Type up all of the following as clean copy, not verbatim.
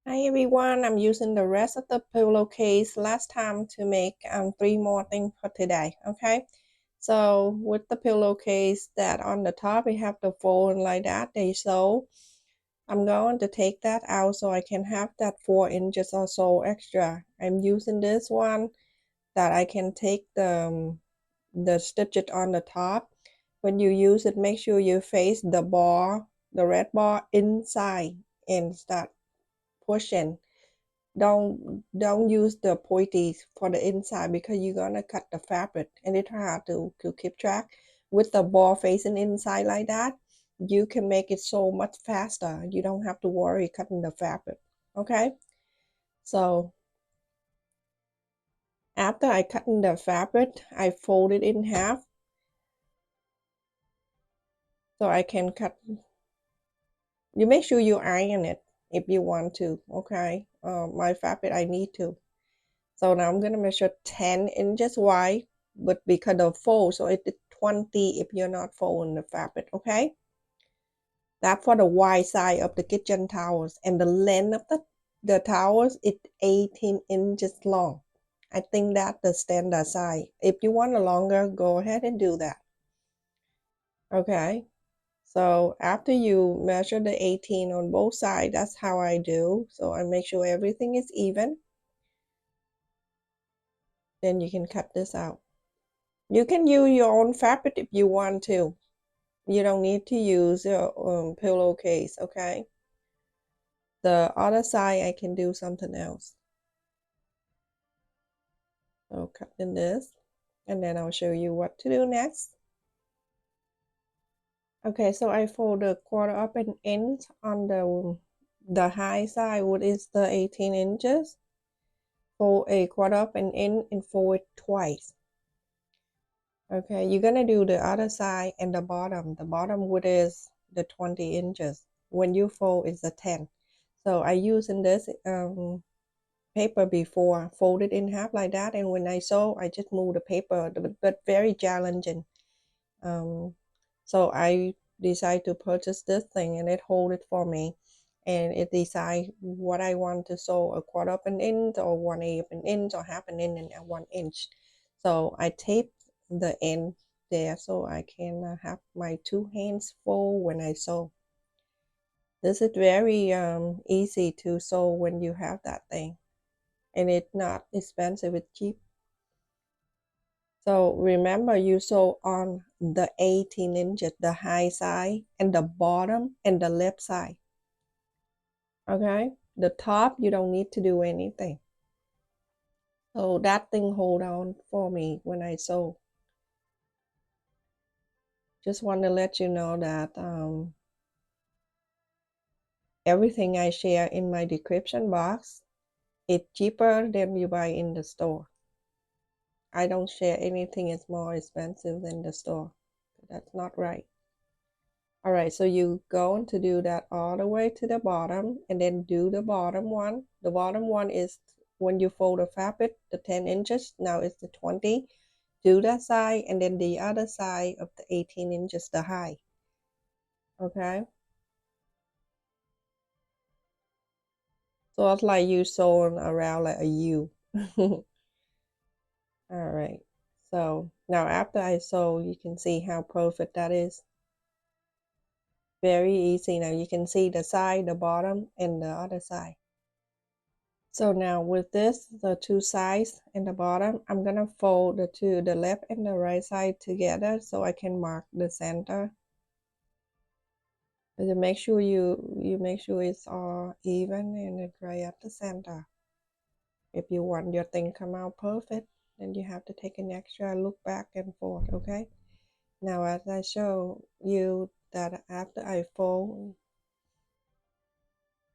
Hi everyone, I'm using the rest of the pillowcase last time to make 3 more things for today, okay? So with the pillowcase that on the top, we have the fold like that, so I'm going to take that out so I can have that 4 inches or so extra. I'm using this one that I can take the stitches on the top. When you use it, make sure you face the bar, the red bar inside and start pushing. Don't use the pointies for the inside because you're gonna cut the fabric and it's hard to keep track. With the ball facing inside like that, you can make it so much faster. You don't have to worry cutting the fabric. Okay, so after I cut in the fabric, I fold it in half so I can cut. You make sure you iron it if you want to. Okay, my fabric I need to. So now I'm gonna measure 10 inches wide, but because of fold, so it's 20 if you're not folding the fabric, okay? That for the wide side of the kitchen towels, and the length of the towels is 18 inches long. I think that's the standard size. If you want a longer, go ahead and do that. Okay. So after you measure the 18 on both sides, that's how I do. So I make sure everything is even. Then you can cut this out. You can use your own fabric if you want to. You don't need to use your pillowcase, okay? The other side, I can do something else. So cut in this, and then I'll show you what to do next. Okay, so I fold the quarter up an inch on the high side, what is the 18 inches. Fold a quarter up an inch and fold it twice. Okay, you're gonna do the other side and the bottom. The bottom width is the 20 inches. When you fold, it's the 10. So I using this paper before, fold it in half like that, and when I sew, I just move the paper, but very challenging. So I decide to purchase this thing, and it hold it for me, and it decide what I want to sew, a quarter of an inch or 1/8 of an inch or half an inch and 1 inch. So I tape the end there so I can have my 2 hands full when I sew. This is very easy to sew when you have that thing, and it's not expensive, it's cheap. So remember, you sew on the 18 inches, the high side and the bottom and the left side. Okay, the top you don't need to do anything. So that thing hold on for me when I sew. Just want to let you know that everything I share in my description box, it's cheaper than you buy in the store. I don't share anything is more expensive than the store. That's not right. All right, so you going to do that all the way to the bottom and then do the bottom one. The bottom one is when you fold the fabric, the 10 inches, now it's the 20. Do that side and then the other side of the 18 inches, the high. Okay, so it's like you sewing around like a U. All right, so now after I sew, you can see how perfect that is. Very easy. Now you can see the side, the bottom, and the other side. So now with this, the two sides and the bottom, I'm gonna fold the left and the right side together so I can mark the center. But make sure you make sure it's all even and it's right at the center. If you want your thing come out perfect, then you have to take an extra look back and forth, okay? Now as I show you that after I fold,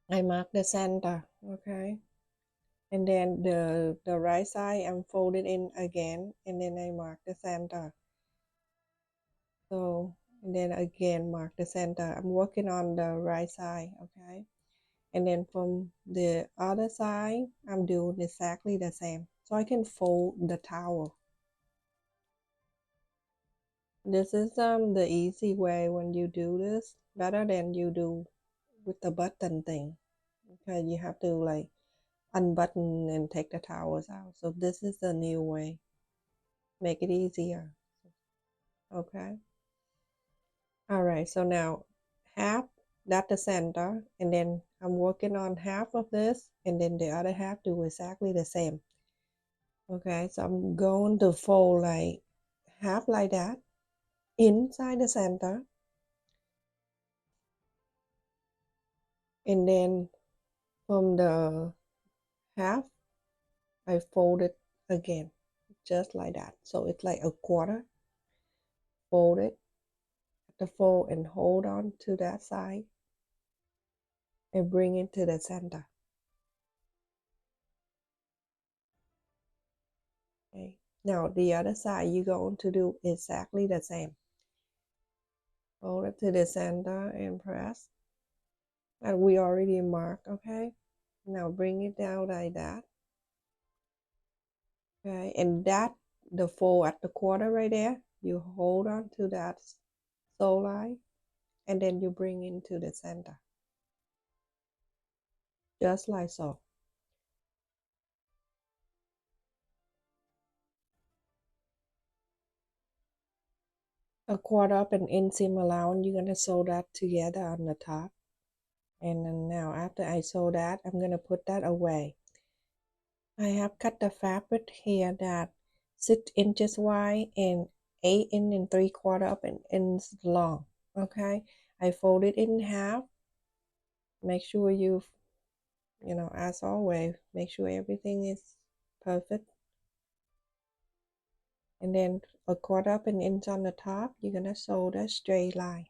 I mark the center, okay? And then the right side I'm folded in again, and then I mark the center. So and then again mark the center. I'm working on the right side, okay? And then from the other side I'm doing exactly the same, so I can fold the towel. This is the easy way when you do this, better than you do with the button thing, because you have to like unbutton and take the towels out. So this is the new way. Make it easier. Okay. All right. So now half, that's the center, and then I'm working on half of this, and then the other half do exactly the same. Okay. So I'm going to fold like half like that inside the center, and then from the half I fold it again just like that, so it's like a quarter. Fold it at the fold and hold on to that side and bring it to the center. Okay, now the other side you're going to do exactly the same. Fold it to the center and press, and we already marked. Okay, now bring it down like that. Okay, and that, the fold at the quarter right there, you hold on to that sew line, and then you bring into the center, just like so. A quarter up and in seam allowance, you're gonna sew that together on the top. And then now after I sew that, I'm gonna put that away. I have cut the fabric here that 6 inches wide and 8 and 3/4 up and inches long. Okay, I fold it in half. Make sure you know, as always, make sure everything is perfect. And then a quarter up an inch on the top, you're gonna sew that straight line.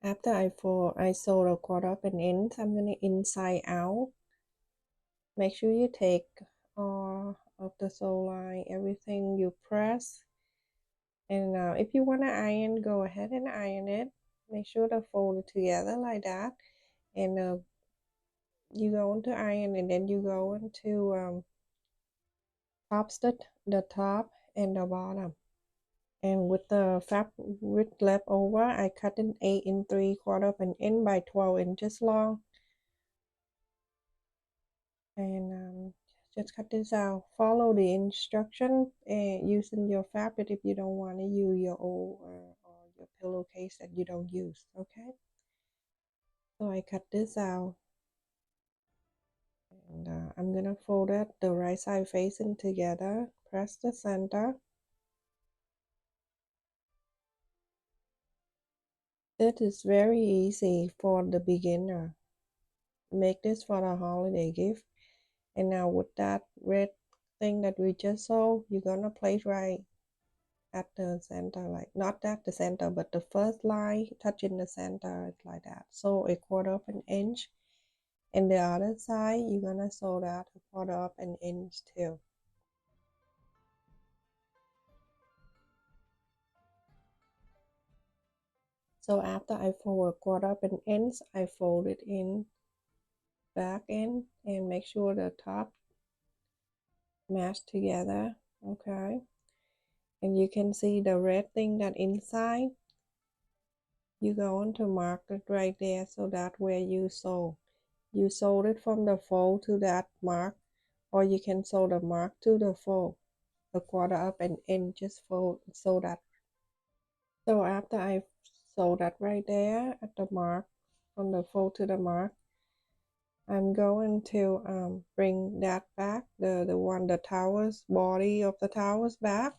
After I sew a quarter up an inch, I'm gonna inside out. Make sure you take all of the sew line, everything you press. And if you want to iron, go ahead and iron it. Make sure to fold it together like that. And you go into iron, and then you go into the top and the bottom. And with the fabric left over, I cut an 8 and 3/4 of an inch by 12 inches long. And just cut this out. Follow the instruction using your fabric if you don't want to use your old or your pillowcase that you don't use. Okay, so I cut this out, and I'm gonna fold it the right side facing together. Press the center. It is very easy for the beginner. Make this for a holiday gift. And now with that red thing that we just sewed, you're gonna place right at the center, like not at the center, but the first line touching the center, like that. So a quarter of an inch, and the other side you're gonna sew that a quarter of an inch too. So after I fold a quarter of an inch, I fold it in back in and make sure the top match together. Okay, and you can see the red thing that inside, you're going to mark it right there, so that where you sew. You sewed it from the fold to that mark, or you can sew the mark to the fold, a quarter up and in, just fold, sew that. So after I sew that right there at the mark, from the fold to the mark, I'm going to bring that back, the towels, body of the towels back,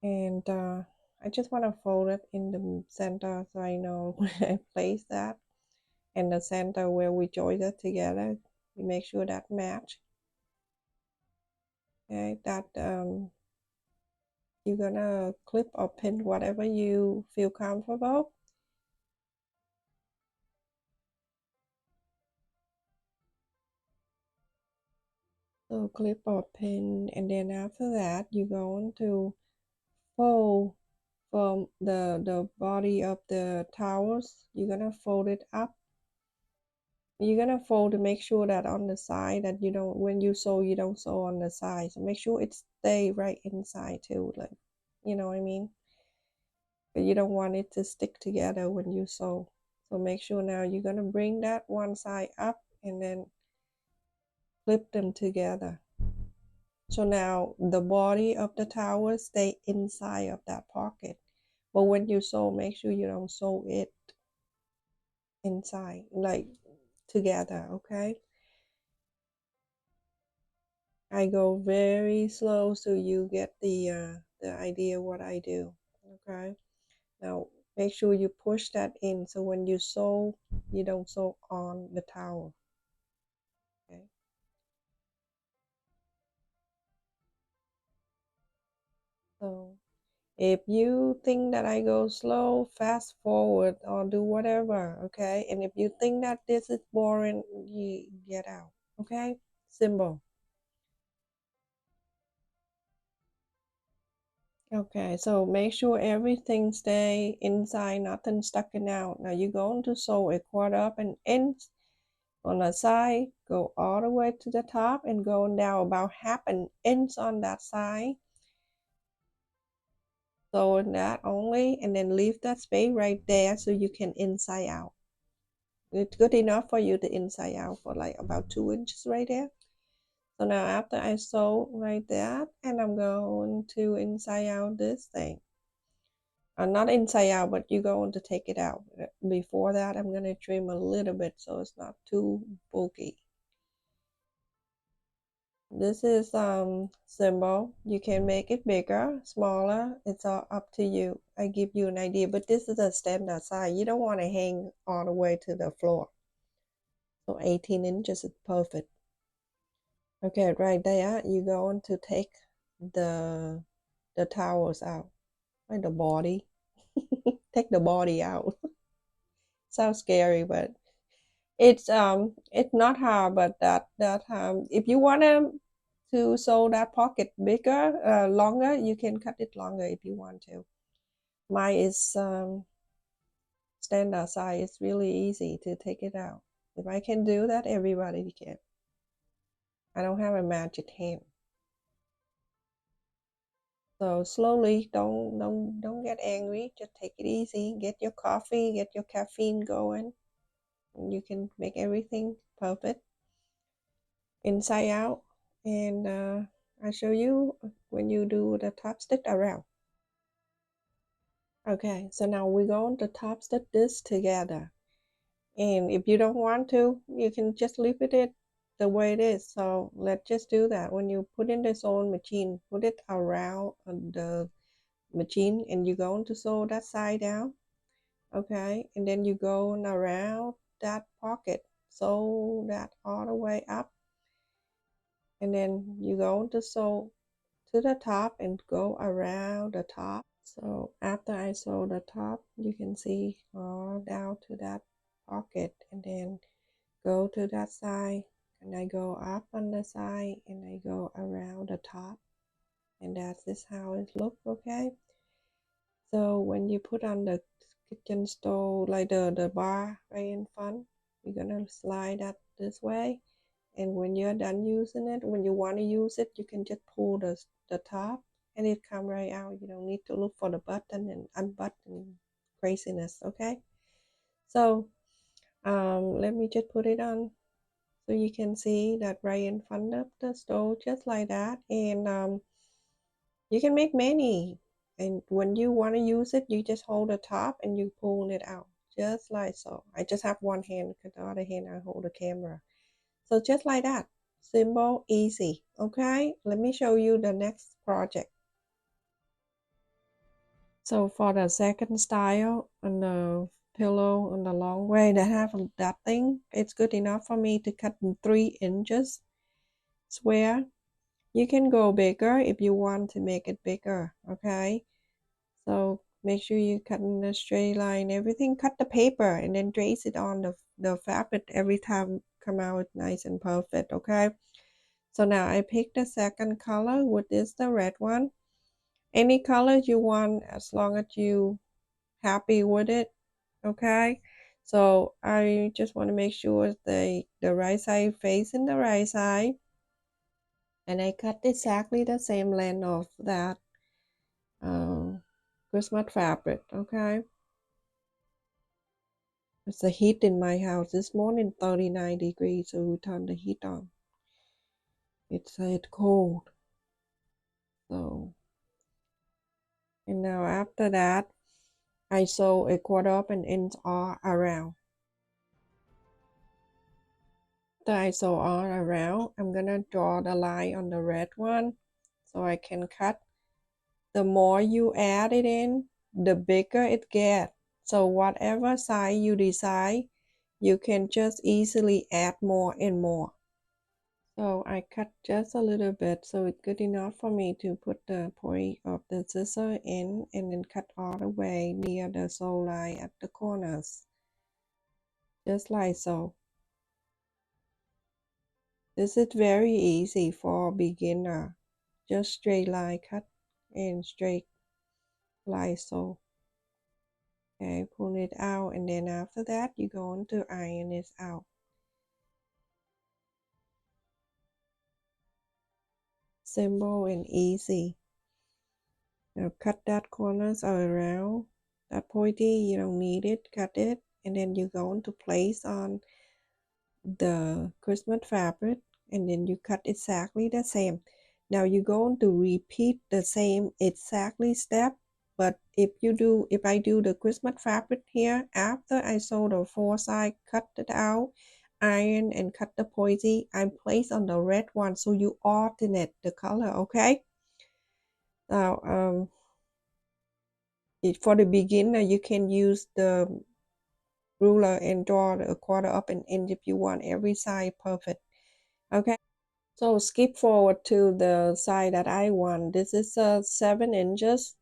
and I just want to fold it in the center so I know where I place that. In the center where we join it together, we make sure that match. Okay, that you're gonna clip or pin whatever you feel comfortable. So clip or pin, and then after that you're going to fold from the body of the towels. You're gonna fold it up. You're gonna fold to make sure that on the side that you don't, when you sew, you don't sew on the side. So make sure it stay right inside too, like, you know what I mean? But you don't want it to stick together when you sew. So make sure now you're going to bring that one side up and then clip them together. So now the body of the towel stay inside of that pocket. But when you sew, make sure you don't sew it inside, like together, okay? I go very slow so you get the idea what I do, okay? Now make sure you push that in so when you sew, you don't sew on the towel, okay? So if you think that I go slow, fast forward or do whatever, okay? And if you think that this is boring, you get out, okay? Simple. Okay, so make sure everything stay inside, nothing sticking out. Now you're going to sew a quarter up an inch on the side, go all the way to the top and go down about half an inch on that side. Sew that only and then leave that space right there so you can inside out. It's good enough for you to inside out for like about 2 inches right there. So now after I sew like that, and I'm going to inside out this thing. Not inside out, but you're going to take it out. Before that, I'm going to trim a little bit so it's not too bulky. This is symbol. You can make it bigger, smaller. It's all up to you. I give you an idea, but this is a standard size. You don't want to hang all the way to the floor. So 18 inches is perfect. Okay, right there, you're going to take the towels out, like the body. Take the body out. Sounds scary, but it's not hard, but that if you want to sew that pocket bigger, longer, you can cut it longer if you want to. Mine is standard size. It's really easy to take it out. If I can do that, everybody can. I don't have a magic hand. So slowly, don't get angry. Just take it easy. Get your coffee, get your caffeine going. And you can make everything perfect inside out. And I'll show you when you do the top stitch around. Okay, so now we're going to top stitch this together. And if you don't want to, you can just leave it the way it is. So let's just do that. When you put in the sewing machine, put it around the machine and you're going to sew that side down. Okay, and then you go around that pocket, sew that all the way up. And then you're going to sew to the top and go around the top. So after I sew the top, you can see all down to that pocket and then go to that side and I go up on the side and I go around the top, and that's just how it looks. Okay, so when you put on the kitchen stove, like the bar right in front, you're gonna slide that this way, and when you're done using it, when you want to use it, you can just pull the top and it come right out. You don't need to look for the button and unbutton craziness. Okay, so let me just put it on so you can see that right in front of the stove, just like that. And you can make many, and when you want to use it, you just hold the top and you pull it out just like so. I just have one hand because the other hand I hold the camera. So just like that, simple, easy. Okay, let me show you the next project. So for the second style on the pillow on the long way that have that thing, it's good enough for me to cut in 3 inches square. You can go bigger if you want to make it bigger. Okay, so make sure you cut in a straight line. Everything, cut the paper and then trace it on the fabric every time. Come out nice and perfect. Okay, so now I pick the second color, which is the red one. Any color you want as long as you happy with it. Okay, so I just want to make sure the right side facing the right side, and I cut exactly the same length of that Christmas fabric. Okay, It's the heat in my house. This morning 39 degrees, so we turn the heat on. It's cold. So, and now after that, I sew a 1/4 of an inch all around. After I sew all around, I'm gonna draw the line on the red one so I can cut. The more you add it in, the bigger it gets. So whatever size you decide, you can just easily add more and more. So I cut just a little bit, so it's good enough for me to put the point of the scissor in and then cut all the way near the sew line at the corners, just like so. This is very easy for beginner. Just straight line cut and straight like so. Okay, pull it out, and then after that you're going to iron it out. Simple and easy. Now cut that corners around. That pointy, you don't need it, cut it, and then you're going to place on the Christmas fabric, and then you cut exactly the same. Now you're going to repeat the same exactly step, but if I do the Christmas fabric here, after I sew the four side, cut it out, iron and cut the pointy, I place on the red one, so you alternate the color, okay? Now for the beginner, you can use the ruler and draw a 1/4 of an inch if you want every side perfect, okay? So skip forward to the side that I want. This is 7 inches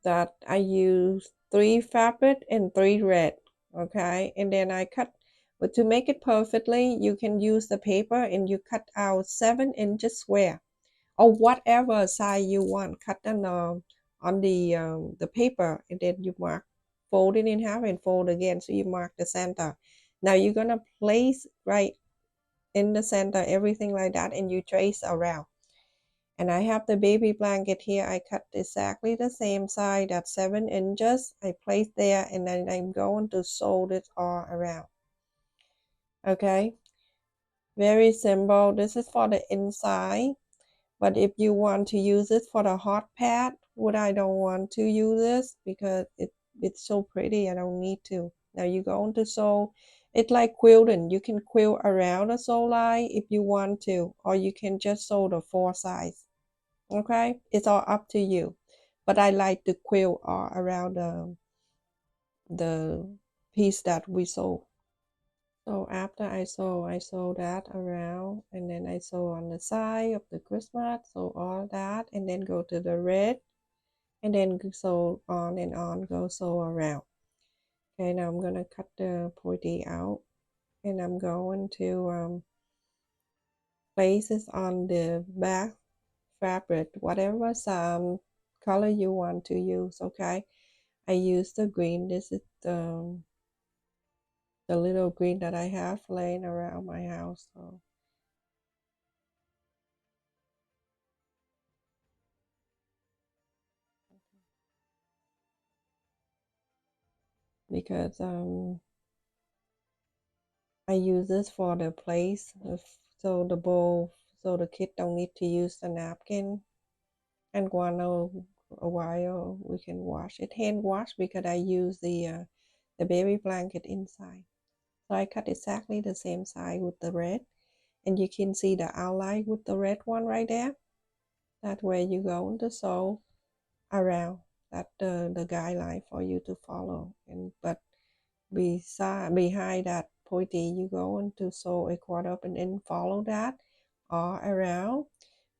that I use 3 fabric and 3 red, okay? And then I cut, but to make it perfectly, you can use the paper and you cut out 7 inches square or whatever size you want. Cut on the paper, and then you mark, fold it in half and fold again, so you mark the center. Now you're gonna place right in the center, everything like that, and you trace around. And I have the baby blanket here. I cut exactly the same side at 7 inches. I place there, and then I'm going to sew it all around. Okay, very simple. This is for the inside, but if you want to use it for the hot pad, what I don't want to use this because it's so pretty. I don't need to. Now you're going to sew it like quilting. You can quilt around a sew line if you want to, or you can just sew the 4 sides. Okay, it's all up to you. But I like to quilt all around the piece that we sew. So after I sew that around, and then I sew on the side of the Christmas, so all that, and then go to the red, and then sew on and on, go sew around. Okay, now I'm gonna cut the pointy out, and I'm going to place this on the back fabric, whatever some color you want to use. Okay, I use the green. This is the little green that I have laying around my house. So because I use this for the place, so the bowl, so the kid don't need to use the napkin. And one a while we can wash it, hand wash, because I use the baby blanket inside. So I cut exactly the same size with the red, and you can see the outline with the red one right there. That way you go to sew around that the guideline for you to follow. And but behind that pointy, you going to sew a 1/4 up and then follow that all around.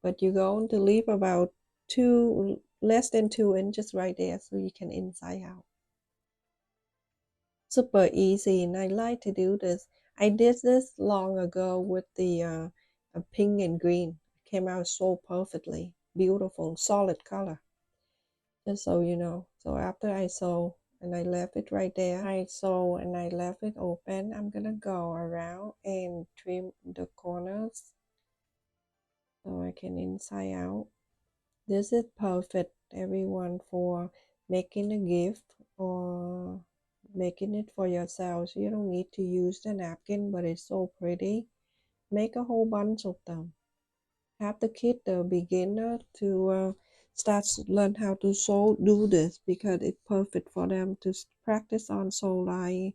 But you're going to leave about less than 2 inches right there, so you can inside out. Super easy, and I like to do this. I did this long ago with the pink and green. It came out so perfectly beautiful, solid color. Just so you know. So after I sew and I left it right there, I sew and I left it open. I'm gonna go around and trim the corners so I can inside out. This is perfect, everyone, for making a gift or making it for yourself. So you don't need to use the napkin, but it's so pretty. Make a whole bunch of them. Have the kid, the beginner, to start learn how to sew, do this, because it's perfect for them to practice on sew line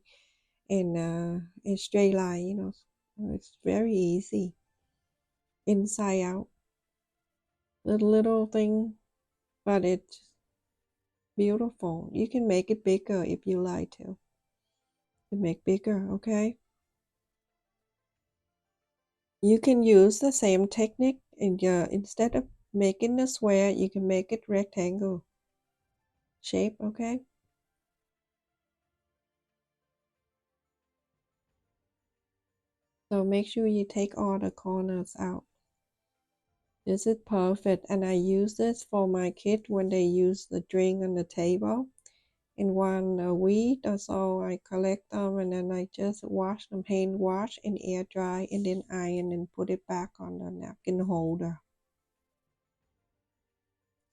and straight line. You know, it's very easy. Inside out, the little thing, but it's beautiful. You can make it bigger if you like to. Make bigger, okay? You can use the same technique and instead of making a square, you can make it rectangle shape, okay? So make sure you take all the corners out. This is perfect, and I use this for my kids when they use the drink on the table. In 1 week or so, I collect them and then I just wash them, hand wash and air dry, and then iron and put it back on the napkin holder.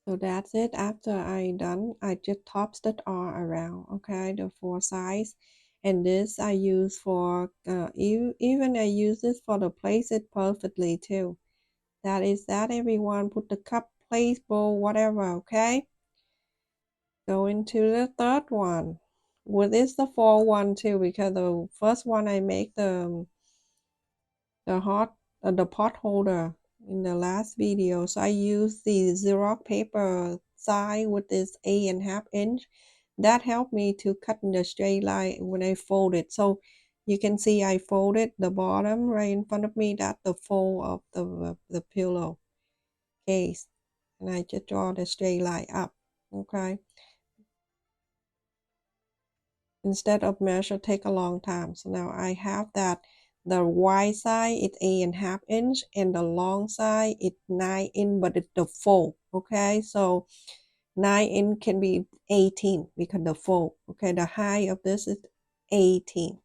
So that's it. After I done, I just tops it all around, okay, the 4 sides. And this I use for, even I use this for the place it perfectly too. That is that, everyone. Put the cup, place, bowl, whatever, okay? Go into the third one. Well, this is the fourth one too, because the first one I make the pot holder in the last video. So I use the Xerox paper side with this 8.5 inch. That helped me to cut in the straight line when I fold it. So you can see I folded the bottom right in front of me. That's the fold of the pillow case. And I just draw the straight line up, okay? Instead of measure take a long time. So now I have that the wide side is 8.5 inch and the long side is 9 inch, but it's the fold, okay? So 9 inch can be 18 because the fold, okay? The height of this is 18.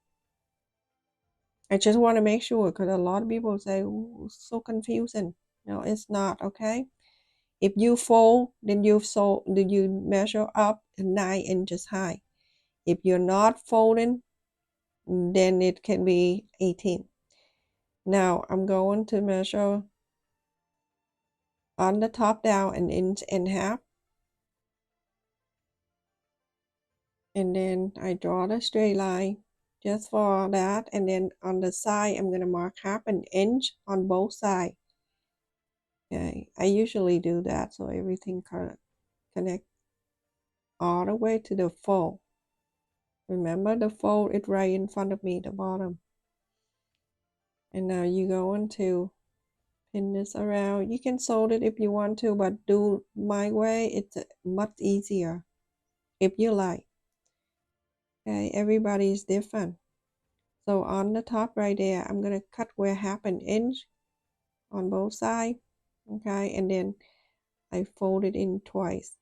I just want to make sure, because a lot of people say, "Ooh, so confusing." No, it's not, okay? If you fold, then you measure up 9 inches high. If you're not folding, then it can be 18. Now I'm going to measure on the top down 1.5 inch, and then I draw the straight line just for that, and then on the side I'm going to mark 1/2 inch on both sides. Okay, I usually do that so everything connect all the way to the fold. Remember, the fold is right in front of me, the bottom. And now you go into pin this around. You can sew it if you want to, but do my way. It's much easier if you like. Okay, everybody is different. So on the top right there, I'm gonna cut where 1/2 inch on both sides. Okay, and then I fold it in twice.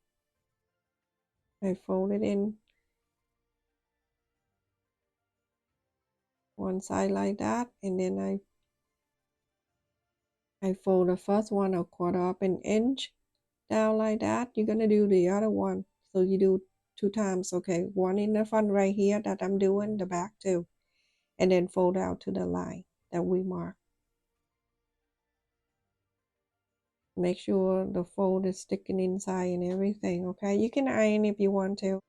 I fold it in one side like that, and then I fold the first one 1/4 inch down like that. You're gonna do the other one, so you do 2 times. Okay, one in the front right here that I'm doing, the back too, and then fold out to the line that we mark. Make sure the fold is sticking inside and everything, okay? You can iron if you want to.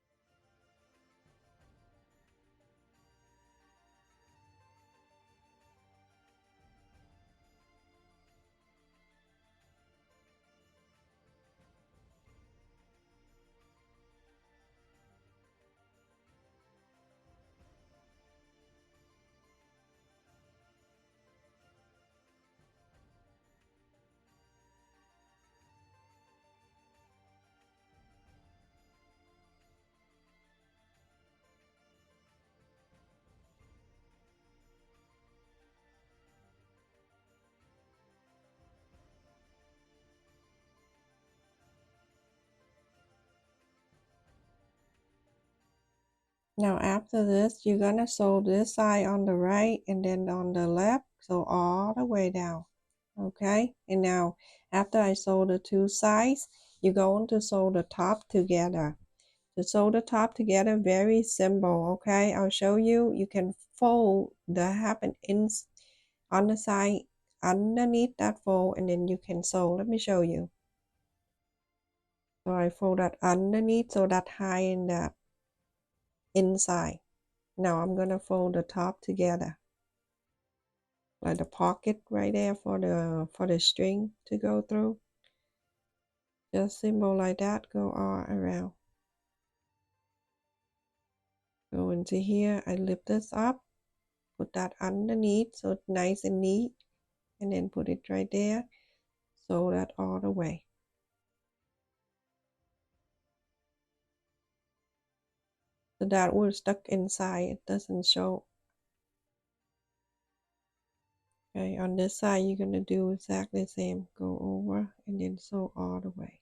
Now after this, you're gonna sew this side on the right and then on the left, so all the way down, okay? And now after I sew the 2 sides, you're going to sew the top together. To sew the top together, very simple, okay? I'll show you. You can fold the 1/2 inch on the side underneath that fold, and then you can sew. Let me show you. So I fold that underneath so that high in that inside. Now I'm gonna fold the top together, like the pocket right there for the string to go through. Just simple like that. Go all around. Go into here. I lift this up. Put that underneath so it's nice and neat, and then put it right there. Sew that all the way. So that will stuck inside. It doesn't show. Okay, on this side you're gonna do exactly the same. Go over and then sew all the way.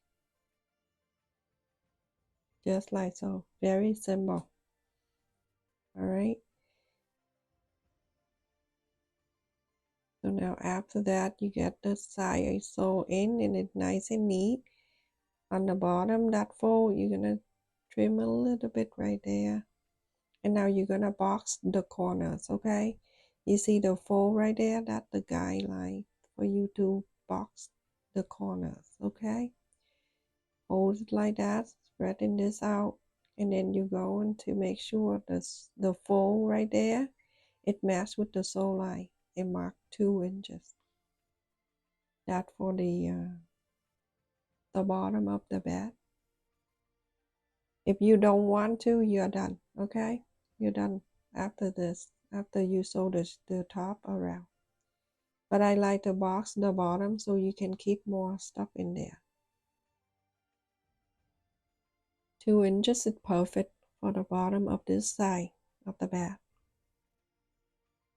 Just like so. Very simple. Alright. So now after that you get the side sew in and it's nice and neat. On the bottom that fold you're gonna trim a little bit right there. And now you're gonna box the corners, okay? You see the fold right there? That's the guideline for you to box the corners, okay? Hold it like that, spreading this out, and then you're going to make sure the fold right there, it matches with the sew line and mark 2 inches. That for the bottom of the bed. If you don't want to, you're done, okay? You're done after this, after you sew the top around. But I like to box the bottom so you can keep more stuff in there. 2 inches is perfect for the bottom of this side of the bed.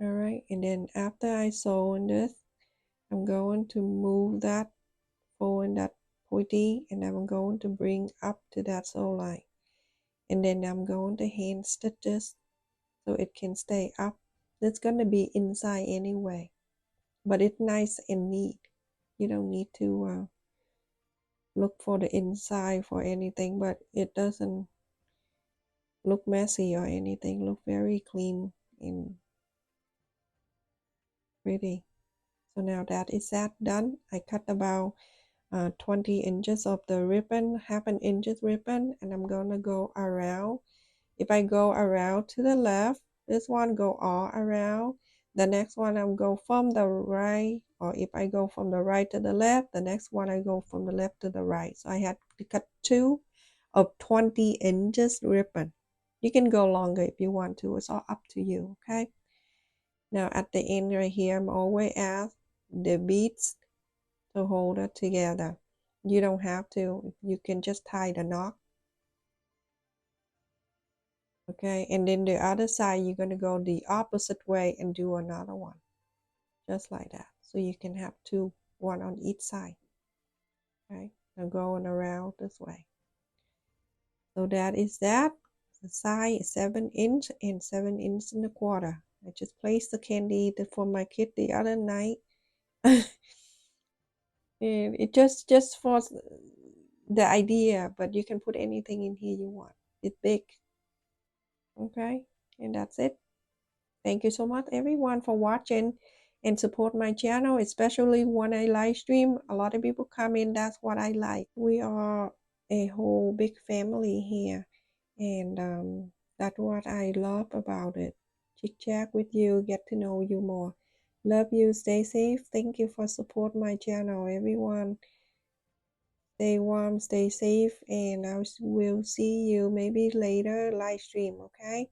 Alright, and then after I sew in this, I'm going to move that fold that pointy, and I'm going to bring up to that sew line. And then I'm going to hand stitch this so it can stay up. It's going to be inside anyway, but it's nice and neat. You don't need to look for the inside for anything, but it doesn't look messy or anything. Look very clean and pretty. So now that is that done, I cut about 20 inches of the ribbon, 1/2 inch ribbon, and I'm gonna go around. If I go around to the left, this one go all around. The next one I'm go from the right, or if I go from the right to the left, the next one I go from the left to the right. So I had to cut 2 of 20 inches ribbon. You can go longer if you want to. It's all up to you, okay? Now at the end right here, I'm always ask the beads to hold it together. You don't have to. You can just tie the knot. Okay, and then the other side, you're going to go the opposite way and do another one. Just like that. So you can have 2, 1 on each side. Okay, I'm going around this way. So that is that. The side is 7 inch and 7 inch and a quarter. I just placed the candy for my kid the other night. And it just for the idea, but you can put anything in here you want. It's big. Okay, and that's it. Thank you so much everyone for watching and support my channel, especially when I live stream. A lot of people come in, that's what I like. We are a whole big family here, and that's what I love about it. Chit chat with you, get to know you more. Love you, stay safe. Thank you for support my channel, everyone. Stay warm, stay safe, and I will see you maybe later live stream, okay?